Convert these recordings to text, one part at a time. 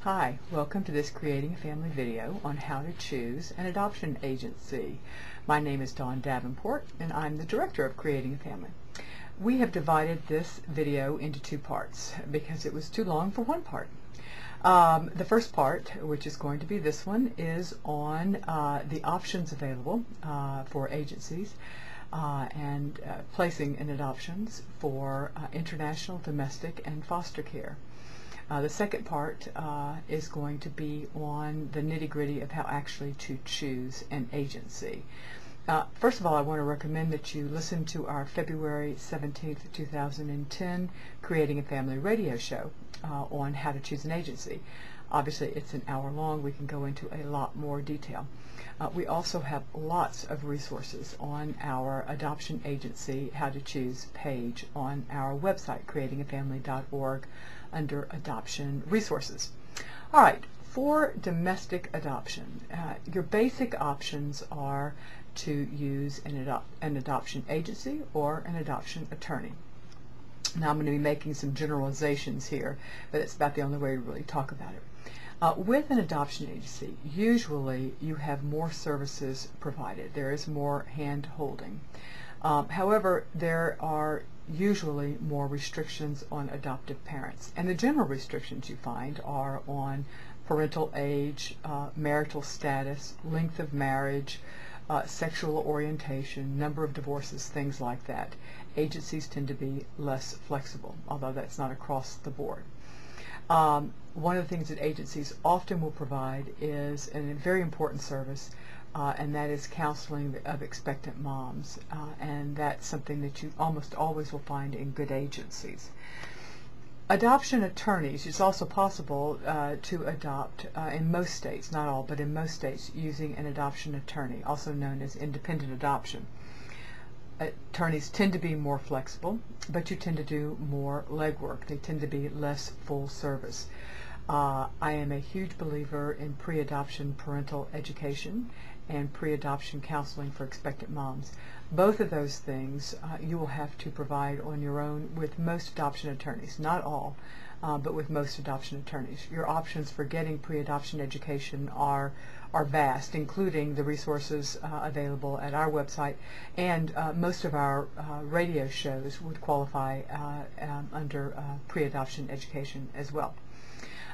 Hi, welcome to this Creating a Family video on how to choose an adoption agency. My name is Dawn Davenport and I'm the director of Creating a Family. We have divided this video into two parts because it was too long for one part. The first part, which is going to be this one, is on the options available for agencies and placing in adoptions for international, domestic, and foster care. The second part is going to be on the nitty-gritty of how actually to choose an agency. First of all, I want to recommend that you listen to our February 17th, 2010 Creating a Family radio show on how to choose an agency. Obviously, it's an hour long. We can go into a lot more detail. We also have lots of resources on our adoption agency how to choose page on our website, creatingafamily.org, under adoption resources. All right, for domestic adoption, your basic options are to use an adoption agency or an adoption attorney. Now I'm going to be making some generalizations here, but it's about the only way to really talk about it. With an adoption agency, usually you have more services provided. There is more hand-holding. However, there are usually more restrictions on adoptive parents. And the general restrictions you find are on parental age, marital status, length of marriage, sexual orientation, number of divorces, things like that. Agencies tend to be less flexible, although that's not across the board. One of the things that agencies often will provide is a very important service, and that is counseling of expectant moms, and that's something that you almost always will find in good agencies. Adoption attorneys, it's also possible to adopt in most states, not all, but in most states, using an adoption attorney, also known as independent adoption. Attorneys tend to be more flexible, but you tend to do more legwork. They tend to be less full service. I am a huge believer in pre-adoption parental education and pre-adoption counseling for expectant moms. Both of those things you will have to provide on your own with most adoption attorneys, not all, but with most adoption attorneys. Your options for getting pre-adoption education are vast, including the resources available at our website, and most of our radio shows would qualify under pre-adoption education as well.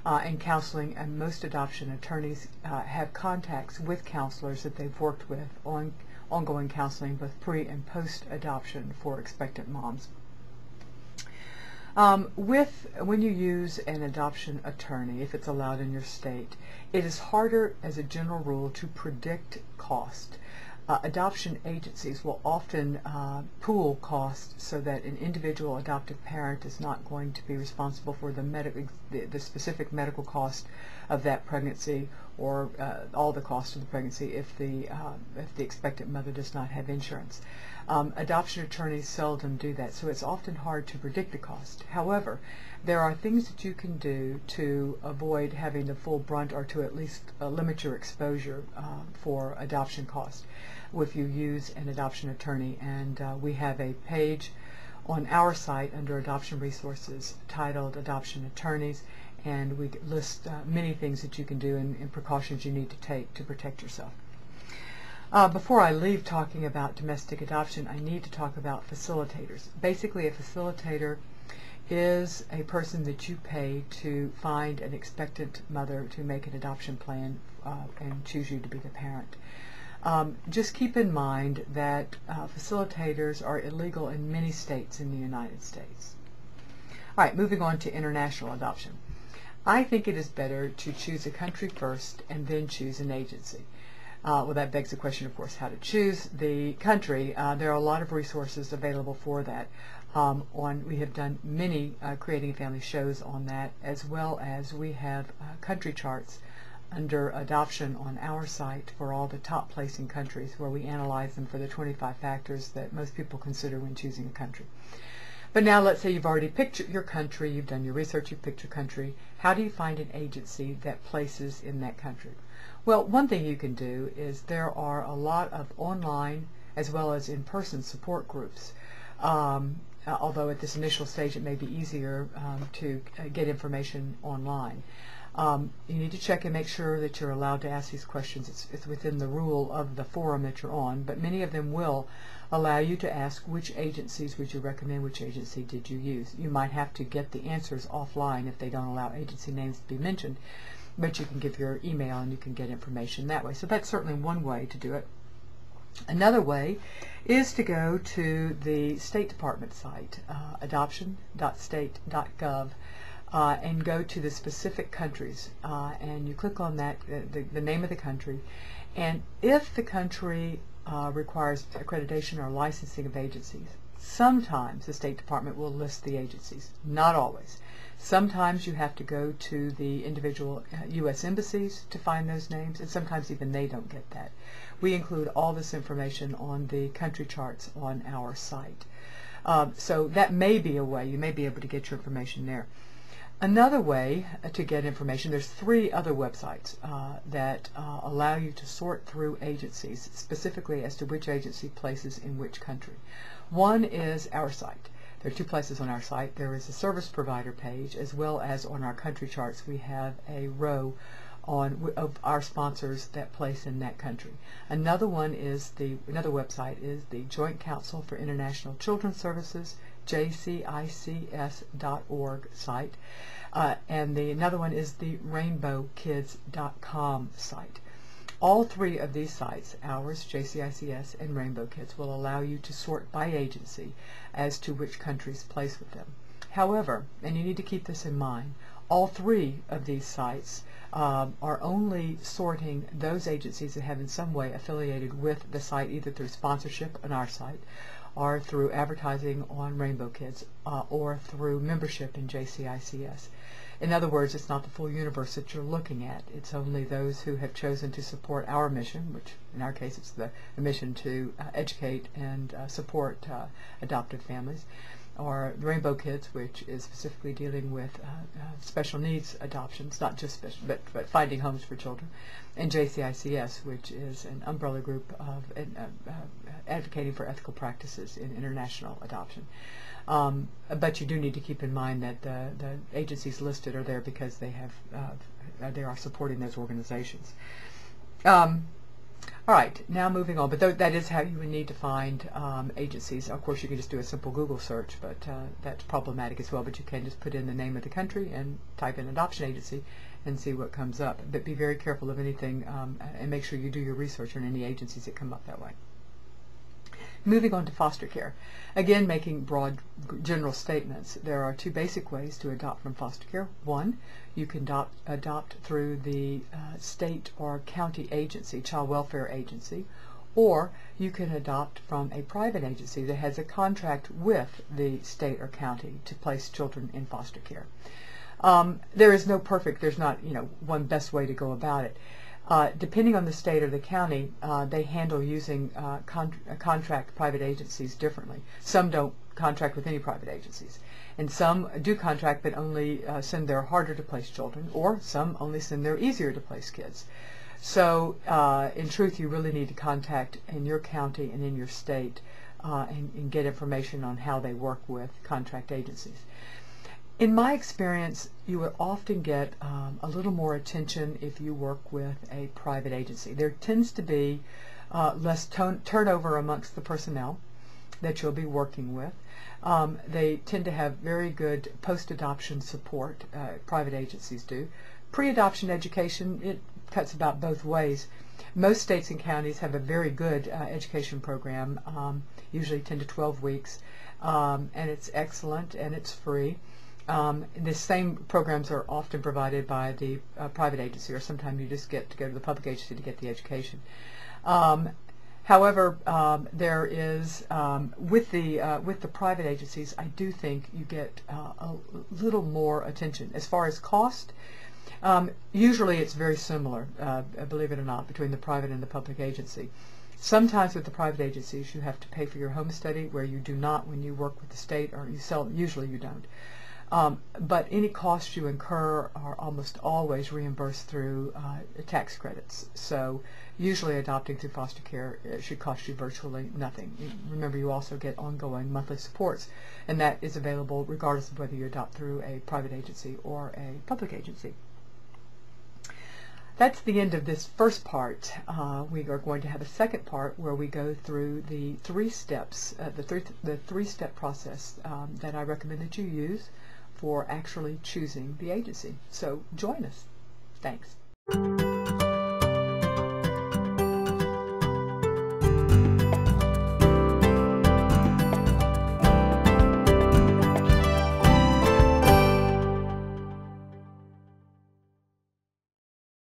And counseling, and most adoption attorneys have contacts with counselors that they've worked with on ongoing counseling, both pre and post adoption, for expectant moms. When you use an adoption attorney, if it's allowed in your state, it is harder as a general rule to predict cost. Adoption agencies will often pool costs so that an individual adoptive parent is not going to be responsible for the specific medical cost of that pregnancy, or all the cost of the pregnancy if the expectant mother does not have insurance. Adoption attorneys seldom do that, so it's often hard to predict the cost. However, there are things that you can do to avoid having the full brunt, or to at least limit your exposure for adoption cost if you use an adoption attorney. And we have a page on our site under adoption resources titled Adoption Attorneys, and we list many things that you can do and precautions you need to take to protect yourself. Before I leave talking about domestic adoption, I need to talk about facilitators. Basically, a facilitator is a person that you pay to find an expectant mother to make an adoption plan and choose you to be the parent. Just keep in mind that facilitators are illegal in many states in the United States. All right, moving on to international adoption. I think it is better to choose a country first and then choose an agency. Well, that begs the question, of course, how to choose the country. There are a lot of resources available for that. We have done many Creating a Family shows on that, as well as we have country charts under adoption on our site for all the top placing countries, where we analyze them for the 25 factors that most people consider when choosing a country. But now let's say you've already picked your country, you've done your research, you've picked your country. How do you find an agency that places in that country? Well, one thing you can do is there are a lot of online as well as in-person support groups. Although at this initial stage it may be easier to get information online. You need to check and make sure that you're allowed to ask these questions. It's within the rule of the forum that you're on, but many of them will allow you to ask which agencies would you recommend, which agency did you use. You might have to get the answers offline if they don't allow agency names to be mentioned, but you can give your email and you can get information that way. So that's certainly one way to do it. Another way is to go to the State Department site, adoption.state.gov, and go to the specific countries, and you click on that, the name of the country, and if the country requires accreditation or licensing of agencies, sometimes the State Department will list the agencies, not always. Sometimes you have to go to the individual U.S. embassies to find those names, and sometimes even they don't get that. We include all this information on the country charts on our site. So that may be a way. You may be able to get your information there. Another way to get information, there's 3 other websites that allow you to sort through agencies, specifically as to which agency places in which country. One is our site. There are 2 places on our site. There is a service provider page, as well as on our country charts we have a row of our sponsors that place in that country. Another website is the Joint Council for International Children's Services, jcics.org site, and another one is the rainbowkids.com site. All 3 of these sites, ours, JCICS, and Rainbow Kids, will allow you to sort by agency as to which countries place with them. However, and you need to keep this in mind, all 3 of these sites are only sorting those agencies that have in some way affiliated with the site, either through sponsorship on our site, or through advertising on Rainbow Kids, or through membership in JCICS. In other words, it's not the full universe that you're looking at. It's only those who have chosen to support our mission, which in our case it's the mission to educate and support adoptive families, or Rainbow Kids, which is specifically dealing with special needs adoptions, not just special, but finding homes for children, and JCICS, which is an umbrella group of advocating for ethical practices in international adoption. But you do need to keep in mind that the agencies listed are there because they are supporting those organizations. All right, now moving on, but that is how you would need to find agencies. Of course, you can just do a simple Google search, but that's problematic as well. But you can just put in the name of the country and type in adoption agency and see what comes up. But be very careful of anything and make sure you do your research on any agencies that come up that way. Moving on to foster care. Again, making broad general statements. There are 2 basic ways to adopt from foster care. One, you can adopt through the state or county agency, child welfare agency, or you can adopt from a private agency that has a contract with the state or county to place children in foster care. There's not one best way to go about it. Depending on the state or the county, they handle using contract private agencies differently. Some don't contract with any private agencies, and some do contract but only send their harder to place children, or some only send their easier to place kids. So in truth, you really need to contact in your county and in your state and get information on how they work with contract agencies. In my experience, you would often get a little more attention if you work with a private agency. There tends to be less turnover amongst the personnel that you'll be working with. They tend to have very good post-adoption support, private agencies do. Pre-adoption education, it cuts about both ways. Most states and counties have a very good education program, usually 10 to 12 weeks, and it's excellent and it's free. The same programs are often provided by the private agency, or sometimes you just get to go to the public agency to get the education. However, there is with the private agencies, I do think you get a little more attention as far as cost. Usually, it's very similar, believe it or not, between the private and the public agency. Sometimes with the private agencies, you have to pay for your home study, where you do not when you work with the state, or usually you don't. But any costs you incur are almost always reimbursed through tax credits. So usually adopting through foster care should cost you virtually nothing. Remember, you also get ongoing monthly supports, and that is available regardless of whether you adopt through a private agency or a public agency. That's the end of this first part. We are going to have a second part where we go through the 3 steps, the three-step process that I recommend that you use for actually choosing the agency. So join us. Thanks.